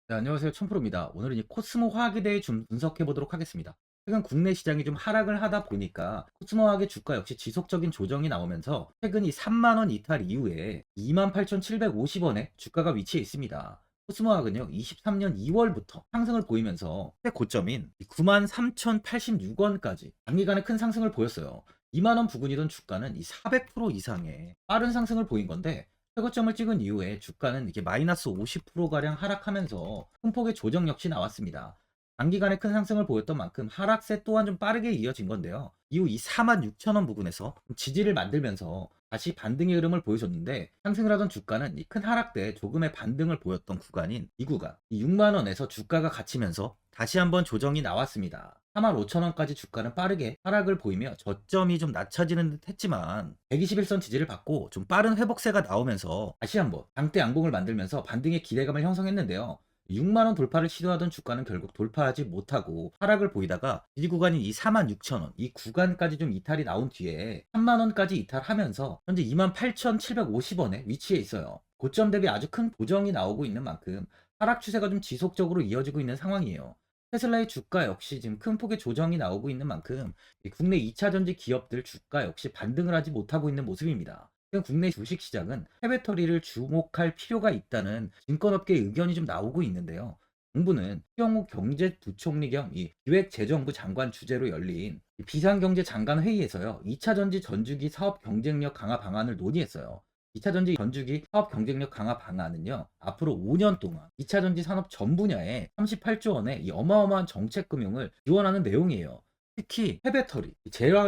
네, 안녕하세요. 천프로입니다. 오늘은 이 코스모 화학에 대해 좀 분석해 보도록 하겠습니다. 최근 국내 시장이 좀 하락을 하다 보니까 코스모 화학의 주가 역시 지속적인 조정이 나오면서 최근 이 3만 원 이탈 이후에 28,750원에 주가가 위치해 있습니다. 코스모 화학은요, 23년 2월부터 상승을 보이면서 최고점인 93,086원까지 단기간에 큰 상승을 보였어요. 2만 원 부근이던 주가는 이 400% 이상의 빠른 상승을 보인 건데, 최고점을 찍은 이후에 주가는 이게 마이너스 50%가량 하락하면서 큰 폭의 조정 역시 나왔습니다. 단기간에 큰 상승을 보였던 만큼 하락세 또한 좀 빠르게 이어진 건데요. 이후 이 46,000원 부근에서 지지를 만들면서 다시 반등의 흐름을 보여줬는데, 상승을 하던 주가는 이 큰 하락 때 조금의 반등을 보였던 구간인 이 구간, 이 6만 원에서 주가가 갇히면서 다시 한번 조정이 나왔습니다. 45,000원까지 주가는 빠르게 하락을 보이며 저점이 좀 낮춰지는 듯 했지만 121선 지지를 받고 좀 빠른 회복세가 나오면서 다시 한번 장대 양봉을 만들면서 반등의 기대감을 형성했는데요. 6만 원 돌파를 시도하던 주가는 결국 돌파하지 못하고 하락을 보이다가 지지 구간인 이 46,000원 이 구간까지 좀 이탈이 나온 뒤에 3만 원까지 이탈하면서 현재 28,750원에 위치해 있어요. 고점 대비 아주 큰 보정이 나오고 있는 만큼 하락 추세가 좀 지속적으로 이어지고 있는 상황이에요. 테슬라의 주가 역시 지금 큰 폭의 조정이 나오고 있는 만큼 이 국내 2차 전지 기업들 주가 역시 반등을 하지 못하고 있는 모습입니다. 지금 국내 주식 시장은 폐배터리를 주목할 필요가 있다는 증권업계의 의견이 좀 나오고 있는데요. 정부는 추경호 경제부총리 겸 이 기획재정부 장관 주재로 열린 이 비상경제장관 회의에서요, 2차 전지 전주기 사업 경쟁력 강화 방안을 논의했어요. 2차 전지 전주기 사업 경쟁력 강화 방안은요, 앞으로 5년 동안 2차 전지 산업 전 분야에 38조 원의 이 어마어마한 정책 금융을 지원하는 내용이에요. 특히 폐배터리,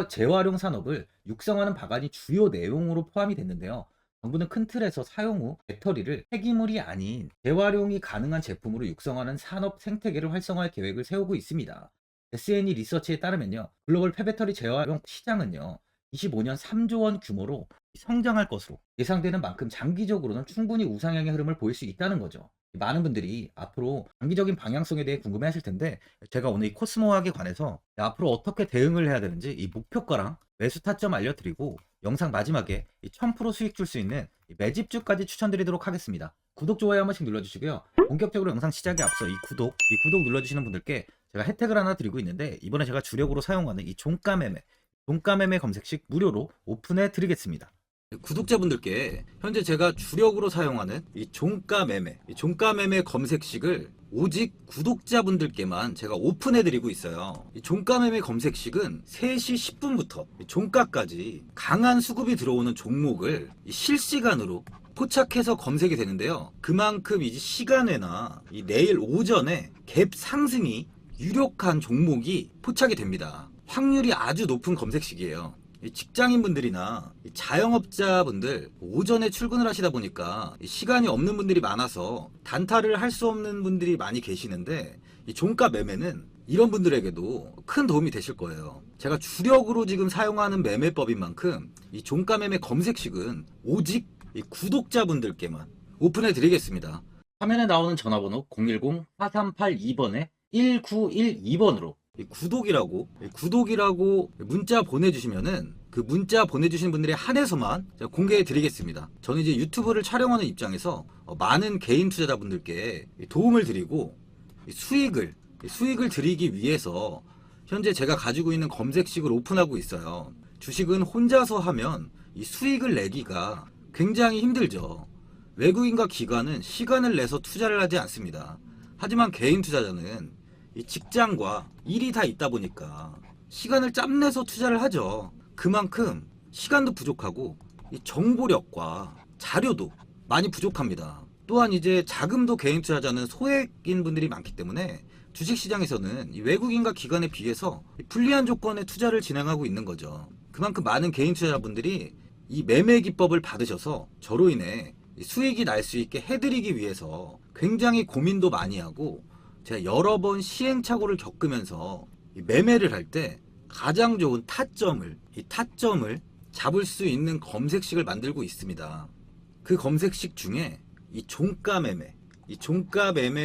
재활용 산업을 육성하는 방안이 주요 내용으로 포함이 됐는데요. 정부는 큰 틀에서 사용 후 배터리를 폐기물이 아닌 재활용이 가능한 제품으로 육성하는 산업 생태계를 활성화할 계획을 세우고 있습니다. SNE 리서치에 따르면요, 글로벌 폐배터리 재활용 시장은요, 25년 3조 원 규모로 성장할 것으로 예상되는 만큼 장기적으로는 충분히 우상향의 흐름을 보일 수 있다는 거죠. 많은 분들이 앞으로 장기적인 방향성에 대해 궁금해 하실 텐데, 제가 오늘 이 코스모학에 관해서 앞으로 어떻게 대응을 해야 되는지 이 목표가랑 매수 타점 알려드리고, 영상 마지막에 이 1000% 수익 줄 수 있는 이 매집주까지 추천드리도록 하겠습니다. 구독, 좋아요 한 번씩 눌러주시고요. 본격적으로 영상 시작에 앞서 이 구독 눌러주시는 분들께 제가 혜택을 하나 드리고 있는데, 이번에 제가 주력으로 사용하는 이 종가 매매 검색식 무료로 오픈해 드리겠습니다. 구독자분들께 현재 제가 주력으로 사용하는 이 종가 매매 검색식을 오직 구독자분들께만 제가 오픈해 드리고 있어요. 이 종가 매매 검색식은 3시 10분부터 종가까지 강한 수급이 들어오는 종목을 실시간으로 포착해서 검색이 되는데요. 그만큼 이제 시간외나 이 내일 오전에 갭 상승이 유력한 종목이 포착이 됩니다. 확률이 아주 높은 검색식이에요. 직장인분들이나 자영업자분들 오전에 출근을 하시다 보니까 시간이 없는 분들이 많아서 단타를 할 수 없는 분들이 많이 계시는데, 이 종가 매매는 이런 분들에게도 큰 도움이 되실 거예요. 제가 주력으로 지금 사용하는 매매법인 만큼 이 종가 매매 검색식은 오직 이 구독자분들께만 오픈해 드리겠습니다. 화면에 나오는 전화번호 010-4382번에 1912번으로 구독이라고 문자 보내주시면은 그 문자 보내주신 분들에 한해서만 제가 공개해 드리겠습니다. 저는 이제 유튜브를 촬영하는 입장에서 많은 개인 투자자분들께 도움을 드리고 수익을 드리기 위해서 현재 제가 가지고 있는 검색식을 오픈하고 있어요. 주식은 혼자서 하면 이 수익을 내기가 굉장히 힘들죠. 외국인과 기관은 시간을 내서 투자를 하지 않습니다. 하지만 개인 투자자는 이 직장과 일이 다 있다 보니까 시간을 짬내서 투자를 하죠. 그만큼 시간도 부족하고 이 정보력과 자료도 많이 부족합니다. 또한 이제 자금도 개인 투자자는 소액인 분들이 많기 때문에 주식시장에서는 이 외국인과 기관에 비해서 불리한 조건의 투자를 진행하고 있는 거죠. 그만큼 많은 개인 투자자분들이 이 매매 기법을 받으셔서 저로 인해 수익이 날 수 있게 해드리기 위해서 굉장히 고민도 많이 하고, 제가 여러 번 시행착오를 겪으면서 매매를 할 때 가장 좋은 타점을 잡을 수 있는 검색식을 만들고 있습니다. 그 검색식 중에 이 종가 매매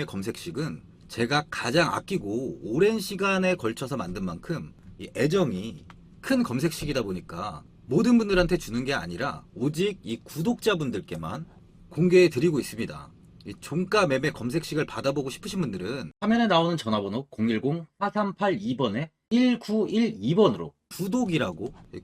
검색식은 제가 가장 아끼고 오랜 시간에 걸쳐서 만든 만큼 이 애정이 큰 검색식이다 보니까 모든 분들한테 주는 게 아니라 오직 이 구독자분들께만 공개해 드리고 있습니다. 이 종가 매매 검색식을 받아보고 싶으신 분들은 화면에 나오는 전화번호 010-4382번에 1912번으로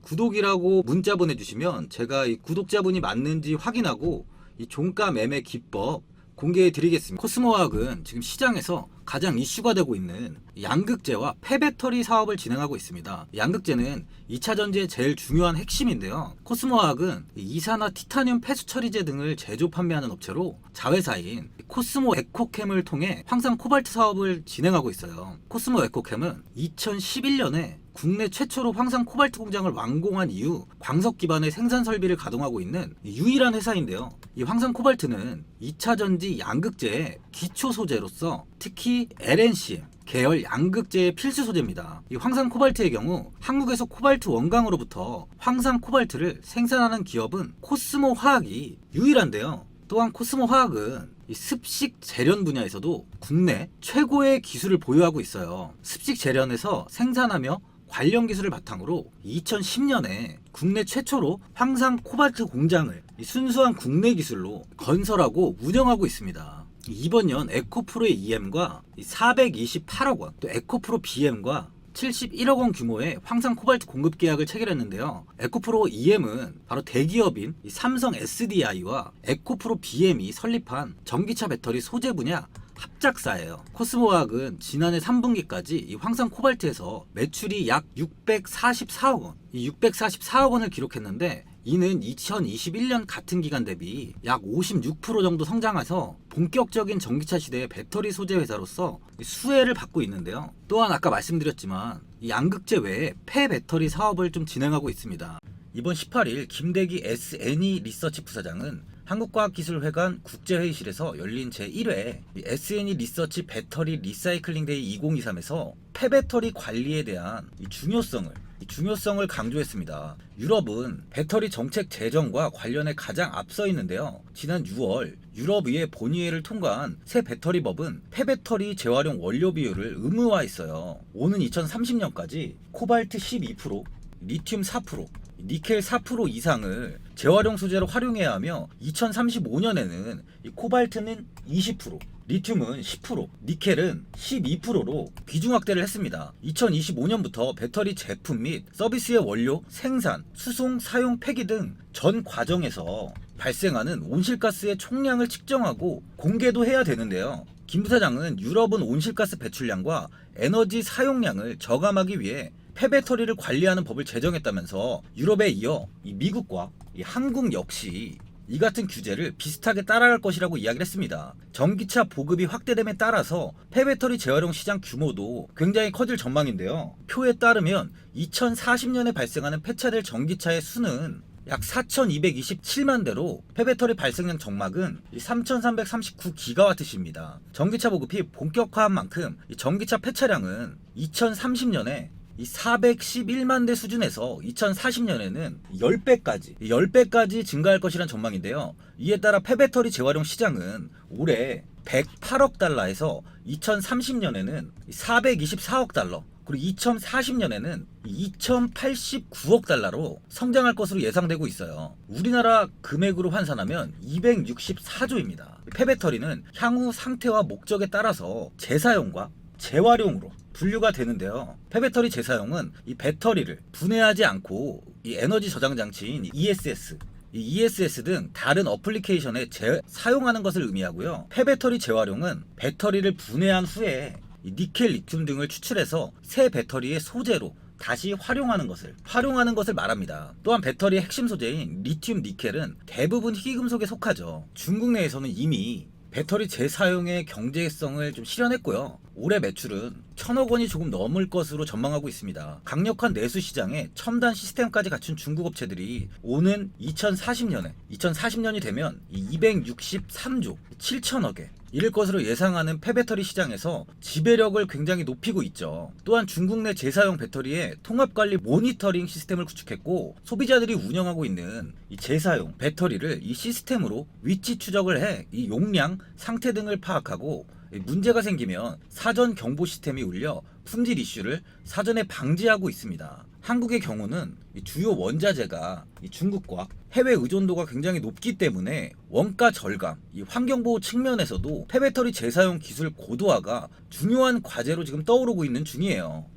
구독이라고 문자 보내주시면 제가 이 구독자분이 맞는지 확인하고 이 종가 매매 기법 공개해 드리겠습니다. 코스모화학은 지금 시장에서 가장 이슈가 되고 있는 양극재와 폐배터리 사업을 진행하고 있습니다. 양극재는 2차 전지의 제일 중요한 핵심인데요. 코스모화학은 이산화 티타늄 폐수 처리제 등을 제조 판매하는 업체로 자회사인 코스모 에코캠을 통해 황산 코발트 사업을 진행하고 있어요. 코스모 에코캠은 2011년에 국내 최초로 황산 코발트 공장을 완공한 이후 광석 기반의 생산 설비를 가동하고 있는 유일한 회사인데요. 이 황산 코발트는 2차 전지 양극재의 기초 소재로서 특히 LNCM 계열 양극재의 필수 소재입니다. 이 황산 코발트의 경우 한국에서 코발트 원광으로부터 황산 코발트를 생산하는 기업은 코스모 화학이 유일한데요. 또한 코스모 화학은 이 습식 재련 분야에서도 국내 최고의 기술을 보유하고 있어요. 습식 재련에서 생산하며 관련 기술을 바탕으로 2010년에 국내 최초로 황산 코발트 공장을 순수한 국내 기술로 건설하고 운영하고 있습니다. 이번 연 에코프로의 EM과 428억 원, 또 에코프로 BM과 71억 원 규모의 황산 코발트 공급 계약을 체결했는데요. 에코프로 EM은 바로 대기업인 삼성 SDI와 에코프로 BM이 설립한 전기차 배터리 소재 분야 합작사예요. 코스모화학은 지난해 3분기까지 이 황산 코발트에서 매출이 약 644억 원, 이 644억 원을 기록했는데 이는 2021년 같은 기간 대비 약 56% 정도 성장해서 본격적인 전기차 시대의 배터리 소재 회사로서 수혜를 받고 있는데요. 또한 아까 말씀드렸지만 이 양극재 외에 폐배터리 사업을 좀 진행하고 있습니다. 이번 18일 김대기 SNE 리서치 부사장은 한국과학기술회관 국제회의실에서 열린 제1회 SNE 리서치 배터리 리사이클링 데이 2023에서 폐배터리 관리에 대한 중요성을 강조했습니다. 유럽은 배터리 정책 제정과 관련해 가장 앞서 있는데요. 지난 6월 유럽의회 본의회를 통과한 새 배터리법은 폐배터리 재활용 원료 비율을 의무화했어요. 오는 2030년까지 코발트 12%, 리튬 4%, 니켈 4% 이상을 재활용 소재로 활용해야 하며 2035년에는 코발트는 20%, 리튬은 10%, 니켈은 12%로 비중 확대를 했습니다. 2025년부터 배터리 제품 및 서비스의 원료, 생산, 수송, 사용, 폐기 등 전 과정에서 발생하는 온실가스의 총량을 측정하고 공개도 해야 되는데요. 김 부사장은 유럽은 온실가스 배출량과 에너지 사용량을 저감하기 위해 폐배터리를 관리하는 법을 제정했다면서 유럽에 이어 미국과 한국 역시 이 같은 규제를 비슷하게 따라갈 것이라고 이야기를 했습니다. 전기차 보급이 확대됨에 따라서 폐배터리 재활용 시장 규모도 굉장히 커질 전망인데요. 표에 따르면 2040년에 발생하는 폐차될 전기차의 수는 약 4,227만 대로 폐배터리 발생량 정막은 3,339기가와트시입니다. 전기차 보급이 본격화한 만큼 전기차 폐차량은 2030년에 411만 대 수준에서 2040년에는 10배까지 증가할 것이란 전망인데요. 이에 따라 폐배터리 재활용 시장은 올해 108억 달러에서 2030년에는 424억 달러, 그리고 2040년에는 2089억 달러로 성장할 것으로 예상되고 있어요. 우리나라 금액으로 환산하면 264조입니다. 폐배터리는 향후 상태와 목적에 따라서 재사용과 재활용으로 분류가 되는데요. 폐배터리 재사용은 이 배터리를 분해하지 않고 이 에너지 저장 장치인 ESS, 이 ESS 등 다른 어플리케이션에 사용하는 것을 의미하고요. 폐배터리 재활용은 배터리를 분해한 후에 이 니켈, 리튬 등을 추출해서 새 배터리의 소재로 다시 활용하는 것을 말합니다. 또한 배터리의 핵심 소재인 리튬, 니켈은 대부분 희귀금속에 속하죠. 중국 내에서는 이미 배터리 재사용의 경제성을 좀 실현했고요. 올해 매출은 1,000억 원이 조금 넘을 것으로 전망하고 있습니다. 강력한 내수 시장에 첨단 시스템까지 갖춘 중국 업체들이 오는 2040년이 되면 263조 7천억에 이를 것으로 예상하는 폐배터리 시장에서 지배력을 굉장히 높이고 있죠. 또한 중국 내 재사용 배터리의 통합관리 모니터링 시스템을 구축했고, 소비자들이 운영하고 있는 이 재사용 배터리를 이 시스템으로 위치 추적을 해 이 용량, 상태 등을 파악하고 문제가 생기면 사전 경보 시스템이 울려 품질 이슈를 사전에 방지하고 있습니다. 한국의 경우는 이 주요 원자재가 이 중국과 해외 의존도가 굉장히 높기 때문에 원가 절감, 이 환경보호 측면에서도 폐배터리 재사용 기술 고도화가 중요한 과제로 지금 떠오르고 있는 중이에요.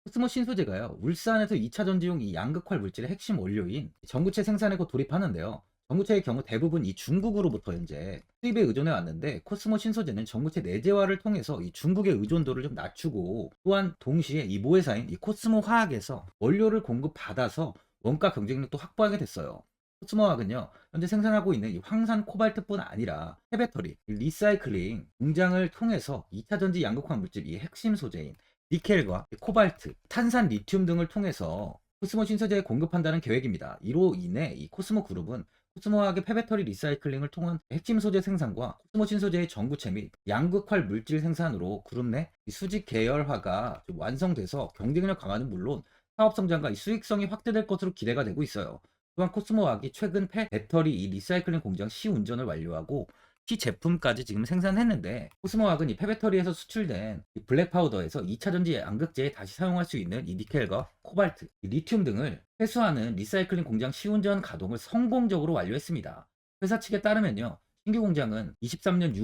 코스모 신소재가요, 울산에서 2차 전지용 이 양극화 물질의 핵심 원료인 전구체 생산에 곧 돌입하는데요. 전구체의 경우 대부분 이 중국으로부터 현재 수입에 의존해 왔는데, 코스모 신소재는 전구체 내재화를 통해서 이 중국의 의존도를 좀 낮추고, 또한 동시에 이 모회사인 이 코스모 화학에서 원료를 공급받아서 원가 경쟁력도 확보하게 됐어요. 코스모 화학은요, 현재 생산하고 있는 이 황산 코발트뿐 아니라 폐배터리, 이 리사이클링 공장을 통해서 2차 전지 양극화 물질 이 핵심 소재인 니켈과 코발트, 탄산 리튬 등을 통해서 코스모 신소재에 공급한다는 계획입니다. 이로 인해 이 코스모 그룹은 코스모화학의 폐배터리 리사이클링을 통한 핵심 소재 생산과 코스모 신소재의 전구체 및 양극활 물질 생산으로 그룹 내 수직 계열화가 좀 완성돼서 경쟁력 강화는 물론 사업 성장과 이 수익성이 확대될 것으로 기대가 되고 있어요. 또한 코스모화학이 최근 폐배터리 이 리사이클링 공장 시운전을 완료하고 시제품까지 지금 생산했는데, 코스모학은 이 폐배터리에서 수출된 이 블랙 파우더에서 2차 전지 양극재에 다시 사용할 수 있는 이 니켈과 코발트, 이 리튬 등을 회수하는 리사이클링 공장 시운전 가동을 성공적으로 완료했습니다. 회사 측에 따르면요, 신규 공장은 23년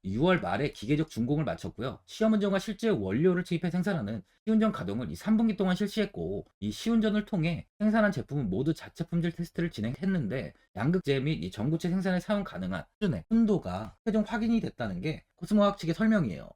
6월 말에 기계적 준공을 마쳤고요. 시험 운전과 실제 원료를 투입해 생산하는 시운전 가동을 이 3분기 동안 실시했고, 이 시운전을 통해 생산한 제품은 모두 자체 품질 테스트를 진행했는데, 양극재 및 이 전구체 생산에 사용 가능한 수준의 순도가 최종 확인이 됐다는 게 코스모화학 측의 설명이에요.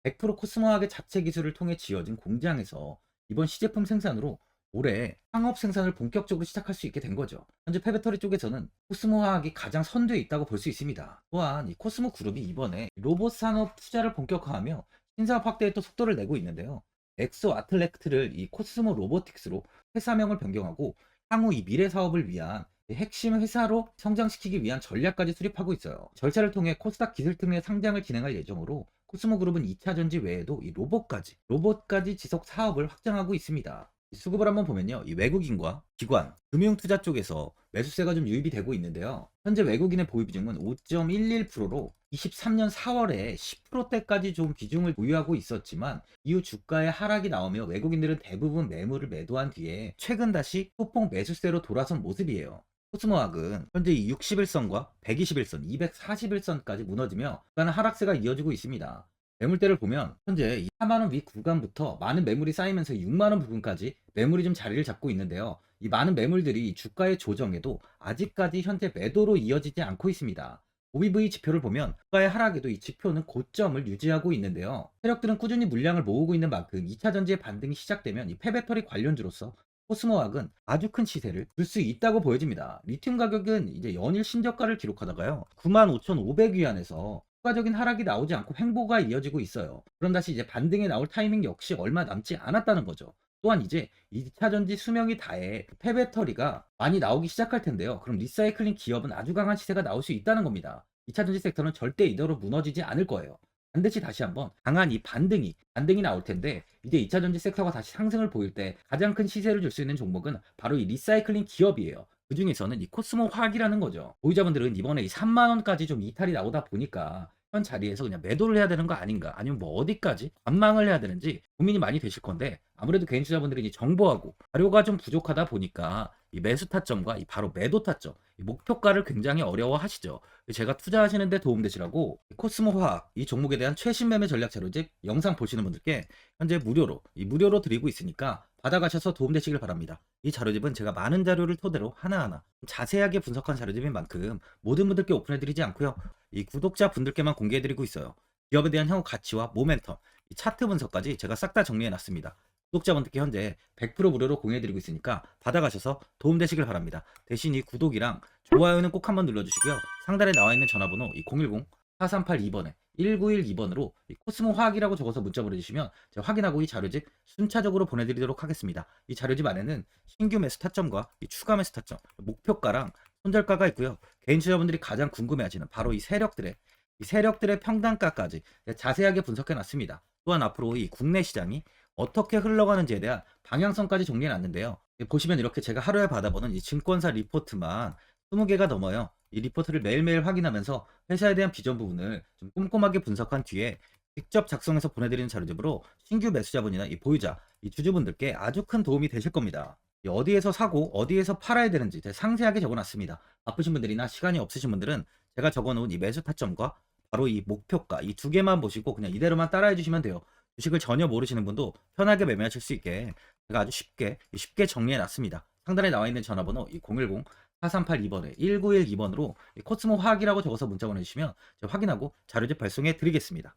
100% 코스모화학의 자체 기술을 통해 지어진 공장에서 이번 시제품 생산으로 올해 상업 생산을 본격적으로 시작할 수 있게 된 거죠. 현재 폐배터리 쪽에서는 코스모 화학이 가장 선두에 있다고 볼 수 있습니다. 또한 이 코스모 그룹이 이번에 로봇 산업 투자를 본격화하며 신사업 확대에 또 속도를 내고 있는데요. 엑소 아틀렉트를 이 코스모 로보틱스로 회사명을 변경하고 향후 이 미래 사업을 위한 핵심 회사로 성장시키기 위한 전략까지 수립하고 있어요. 절차를 통해 코스닥 기술특 내 상장을 진행할 예정으로, 코스모 그룹은 2차 전지 외에도 이 로봇까지 지속 사업을 확장하고 있습니다. 수급을 한번 보면요, 이 외국인과 기관, 금융투자 쪽에서 매수세가 좀 유입이 되고 있는데요. 현재 외국인의 보유 비중은 5.11%로 23년 4월에 10%대까지 좀 비중을 보유하고 있었지만, 이후 주가의 하락이 나오며 외국인들은 대부분 매물을 매도한 뒤에 최근 다시 소폭 매수세로 돌아선 모습이에요. 코스모학은 현재 이 61선과 121선, 241선까지 무너지며 주가는 하락세가 이어지고 있습니다. 매물대를 보면 현재 이 4만원 위 구간부터 많은 매물이 쌓이면서 6만원 부근까지 매물이 좀 자리를 잡고 있는데요. 이 많은 매물들이 주가의 조정에도 아직까지 현재 매도로 이어지지 않고 있습니다. OBV 지표를 보면 주가의 하락에도 이 지표는 고점을 유지하고 있는데요. 세력들은 꾸준히 물량을 모으고 있는 만큼 2차 전지의 반등이 시작되면 이 폐배터리 관련주로서 코스모학은 아주 큰 시세를 줄 수 있다고 보여집니다. 리튬 가격은 이제 연일 신저가를 기록하다가요, 95,500위안에서 추가적인 하락이 나오지 않고 횡보가 이어지고 있어요. 그럼 다시 이제 반등에 나올 타이밍 역시 얼마 남지 않았다는 거죠. 또한 이제 2차 전지 수명이 다해 폐배터리가 많이 나오기 시작할 텐데요. 그럼 리사이클링 기업은 아주 강한 시세가 나올 수 있다는 겁니다. 2차 전지 섹터는 절대 이대로 무너지지 않을 거예요. 반드시 다시 한번 강한 이 반등이 나올 텐데, 이제 2차 전지 섹터가 다시 상승을 보일 때 가장 큰 시세를 줄 수 있는 종목은 바로 이 리사이클링 기업이에요. 그 중에서는 이 코스모 화학이라는 거죠. 보유자분들은 이번에 이 3만원까지 좀 이탈이 나오다 보니까 현 자리에서 그냥 매도를 해야 되는 거 아닌가, 아니면 뭐 어디까지 관망을 해야 되는지 고민이 많이 되실 건데, 아무래도 개인 투자분들이 이 정보하고 자료가 좀 부족하다 보니까 이 매수 타점과 이 바로 매도 타점, 이 목표가를 굉장히 어려워하시죠. 제가 투자하시는데 도움되시라고 코스모 화학 이 종목에 대한 최신 매매 전략 자료집 영상 보시는 분들께 현재 무료로 드리고 있으니까 받아가셔서 도움되시길 바랍니다. 이 자료집은 제가 많은 자료를 토대로 하나하나 자세하게 분석한 자료집인 만큼 모든 분들께 오픈해드리지 않고요, 이 구독자분들께만 공개해드리고 있어요. 기업에 대한 향후 가치와 모멘텀, 이 차트 분석까지 제가 싹 다 정리해놨습니다. 구독자분들께 현재 100% 무료로 공유해드리고 있으니까 받아가셔서 도움되시길 바랍니다. 대신 이 구독이랑 좋아요는 꼭 한번 눌러주시고요. 상단에 나와있는 전화번호 이 010-4382번에 1912번으로 이 코스모 화학이라고 적어서 문자 보내주시면 제가 확인하고 이 자료집 순차적으로 보내드리도록 하겠습니다. 이 자료집 안에는 신규 매수 타점과 이 추가 매수 타점, 목표가랑 손절가가 있고요. 개인 투자분들이 가장 궁금해하시는 바로 이 세력들의 평단가까지 자세하게 분석해 놨습니다. 또한 앞으로 이 국내 시장이 어떻게 흘러가는지에 대한 방향성까지 정리해 놨는데요. 보시면 이렇게 제가 하루에 받아보는 이 증권사 리포트만 20개가 넘어요. 이 리포트를 매일매일 확인하면서 회사에 대한 비전 부분을 좀 꼼꼼하게 분석한 뒤에 직접 작성해서 보내드리는 자료집으로 신규 매수자분이나 이 보유자, 이 주주분들께 아주 큰 도움이 되실 겁니다. 이 어디에서 사고 어디에서 팔아야 되는지 제가 상세하게 적어놨습니다. 바쁘신 분들이나 시간이 없으신 분들은 제가 적어놓은 이 매수 타점과 바로 이 목표가 이 두 개만 보시고 그냥 이대로만 따라해 주시면 돼요. 주식을 전혀 모르시는 분도 편하게 매매하실 수 있게 제가 아주 쉽게 정리해 놨습니다. 상단에 나와 있는 전화번호 이 010-4382번에 1912번으로 코스모 화학이라고 적어서 문자 보내주시면 제가 확인하고 자료집 발송해 드리겠습니다.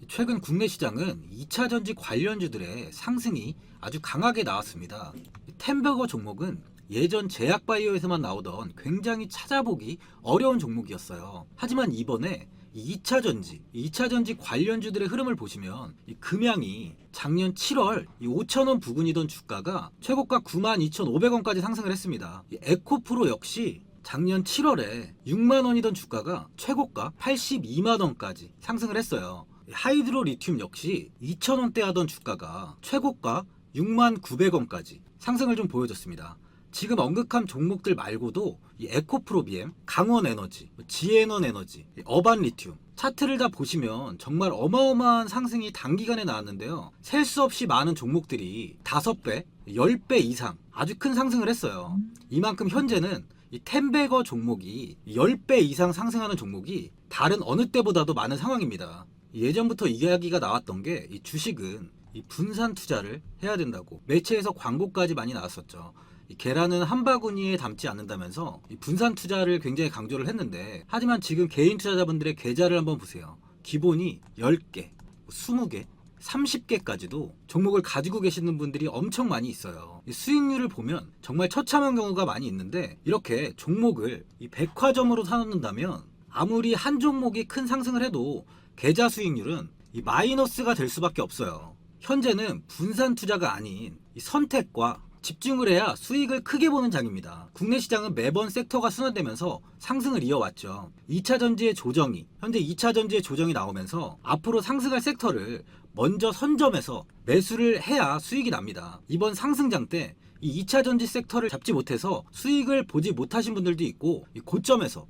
최근 국내 시장은 2차 전지 관련주들의 상승이 아주 강하게 나왔습니다. 템버거 종목은 예전 제약바이오에서만 나오던 굉장히 찾아보기 어려운 종목이었어요. 하지만 이번에 2차 전지 관련주들의 흐름을 보시면 이 금양이 작년 7월 5,000원 부근이던 주가가 최고가 92,500원까지 상승을 했습니다. 이 에코프로 역시 작년 7월에 6만원이던 주가가 최고가 82만원까지 상승을 했어요. 하이드로 리튬 역시 2,000원대 하던 주가가 최고가 6만 900원까지 상승을 좀 보여줬습니다. 지금 언급한 종목들 말고도 이 에코프로비엠, 강원에너지, 지에너에너지, 어반리튬 차트를 다 보시면 정말 어마어마한 상승이 단기간에 나왔는데요. 셀 수 없이 많은 종목들이 5배, 10배 이상 아주 큰 상승을 했어요. 이만큼 현재는 이 템베거 종목이 10배 이상 상승하는 종목이 다른 어느 때보다도 많은 상황입니다. 예전부터 이야기가 나왔던 게 이 주식은 이 분산 투자를 해야 된다고 매체에서 광고까지 많이 나왔었죠. 이 계란은 한 바구니에 담지 않는다면서 이 분산 투자를 굉장히 강조를 했는데, 하지만 지금 개인 투자자분들의 계좌를 한번 보세요. 기본이 10개, 20개, 30개까지도 종목을 가지고 계시는 분들이 엄청 많이 있어요. 이 수익률을 보면 정말 처참한 경우가 많이 있는데, 이렇게 종목을 이 백화점으로 사놓는다면 아무리 한 종목이 큰 상승을 해도 계좌 수익률은 이 마이너스가 될 수밖에 없어요. 현재는 분산 투자가 아닌 이 선택과 집중을 해야 수익을 크게 보는 장입니다. 국내 시장은 매번 섹터가 순환되면서 상승을 이어왔죠. 2차 전지의 조정이, 현재 2차 전지의 조정이 나오면서 앞으로 상승할 섹터를 먼저 선점해서 매수를 해야 수익이 납니다. 이번 상승장 때 이 2차 전지 섹터를 잡지 못해서 수익을 보지 못하신 분들도 있고, 이 고점에서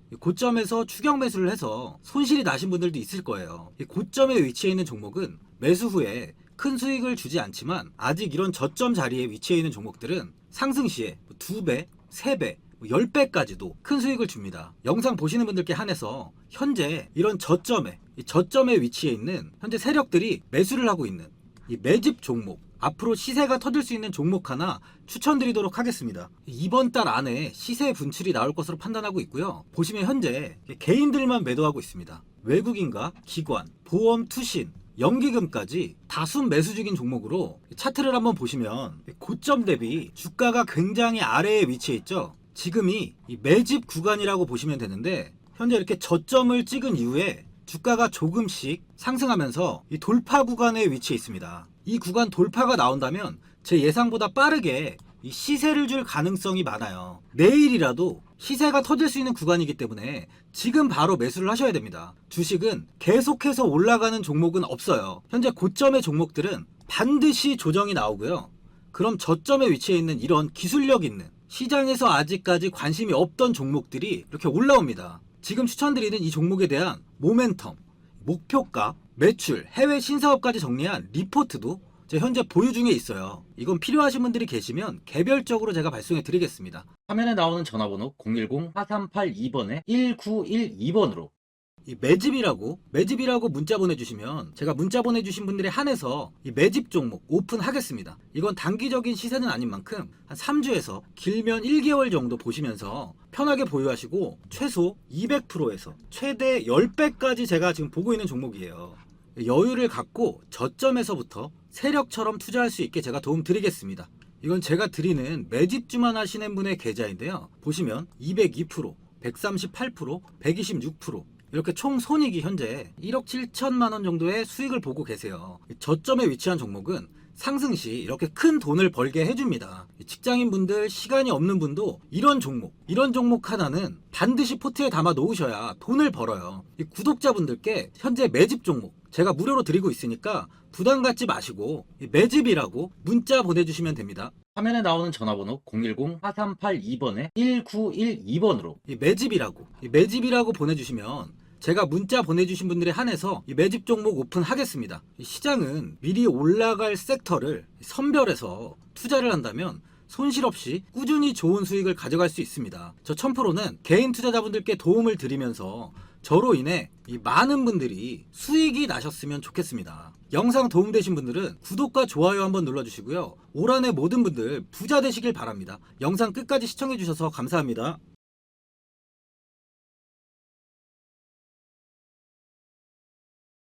추격 매수를 해서 손실이 나신 분들도 있을 거예요. 이 고점에 위치해 있는 종목은 매수 후에 큰 수익을 주지 않지만, 아직 이런 저점 자리에 위치해 있는 종목들은 상승 시에 2배, 3배, 10배까지도 큰 수익을 줍니다. 영상 보시는 분들께 한해서 현재 이런 저점에 위치해 있는 현재 세력들이 매수를 하고 있는 이 매집 종목, 앞으로 시세가 터질 수 있는 종목 하나 추천드리도록 하겠습니다. 이번 달 안에 시세 분출이 나올 것으로 판단하고 있고요. 보시면 현재 개인들만 매도하고 있습니다. 외국인과 기관, 보험, 투신, 연기금까지 다수 매수 중인 종목으로 차트를 한번 보시면 고점 대비 주가가 굉장히 아래에 위치해 있죠. 지금이 이 매집 구간이라고 보시면 되는데, 현재 이렇게 저점을 찍은 이후에 주가가 조금씩 상승하면서 이 돌파 구간에 위치해 있습니다. 이 구간 돌파가 나온다면 제 예상보다 빠르게 이 시세를 줄 가능성이 많아요. 내일이라도 시세가 터질 수 있는 구간이기 때문에 지금 바로 매수를 하셔야 됩니다. 주식은 계속해서 올라가는 종목은 없어요. 현재 고점의 종목들은 반드시 조정이 나오고요. 그럼 저점에 위치해 있는 이런 기술력 있는, 시장에서 아직까지 관심이 없던 종목들이 이렇게 올라옵니다. 지금 추천드리는 이 종목에 대한 모멘텀, 목표가, 매출, 해외 신사업까지 정리한 리포트도 제 현재 보유 중에 있어요. 이건 필요하신 분들이 계시면 개별적으로 제가 발송해 드리겠습니다. 화면에 나오는 전화번호 010-4382번에 1912번으로 이 매집이라고 문자 보내주시면 제가 문자 보내주신 분들에 한해서 이 매집 종목 오픈하겠습니다. 이건 단기적인 시세는 아닌 만큼 한 3주에서 길면 1개월 정도 보시면서 편하게 보유하시고, 최소 200%에서 최대 10배까지 제가 지금 보고 있는 종목이에요. 여유를 갖고 저점에서부터 세력처럼 투자할 수 있게 제가 도움 드리겠습니다. 이건 제가 드리는 매집주만 하시는 분의 계좌인데요. 보시면 202%, 138%, 126%, 이렇게 총 손익이 현재 1억 7천만 원 정도의 수익을 보고 계세요. 저점에 위치한 종목은 상승 시 이렇게 큰 돈을 벌게 해줍니다. 직장인분들, 시간이 없는 분도 이런 종목 하나는 반드시 포트에 담아 놓으셔야 돈을 벌어요. 구독자분들께 현재 매집 종목 제가 무료로 드리고 있으니까 부담 갖지 마시고 매집이라고 문자 보내주시면 됩니다. 화면에 나오는 전화번호 010-4382번에 1912번으로 이 매집이라고 보내주시면 제가 문자 보내주신 분들에 한해서 이 매집 종목 오픈하겠습니다. 이 시장은 미리 올라갈 섹터를 선별해서 투자를 한다면 손실 없이 꾸준히 좋은 수익을 가져갈 수 있습니다. 저 1000%는 개인 투자자분들께 도움을 드리면서 저로 인해 이 많은 분들이 수익이 나셨으면 좋겠습니다. 영상 도움되신 분들은 구독과 좋아요 한번 눌러주시고요. 올 한해 모든 분들 부자 되시길 바랍니다. 영상 끝까지 시청해주셔서 감사합니다.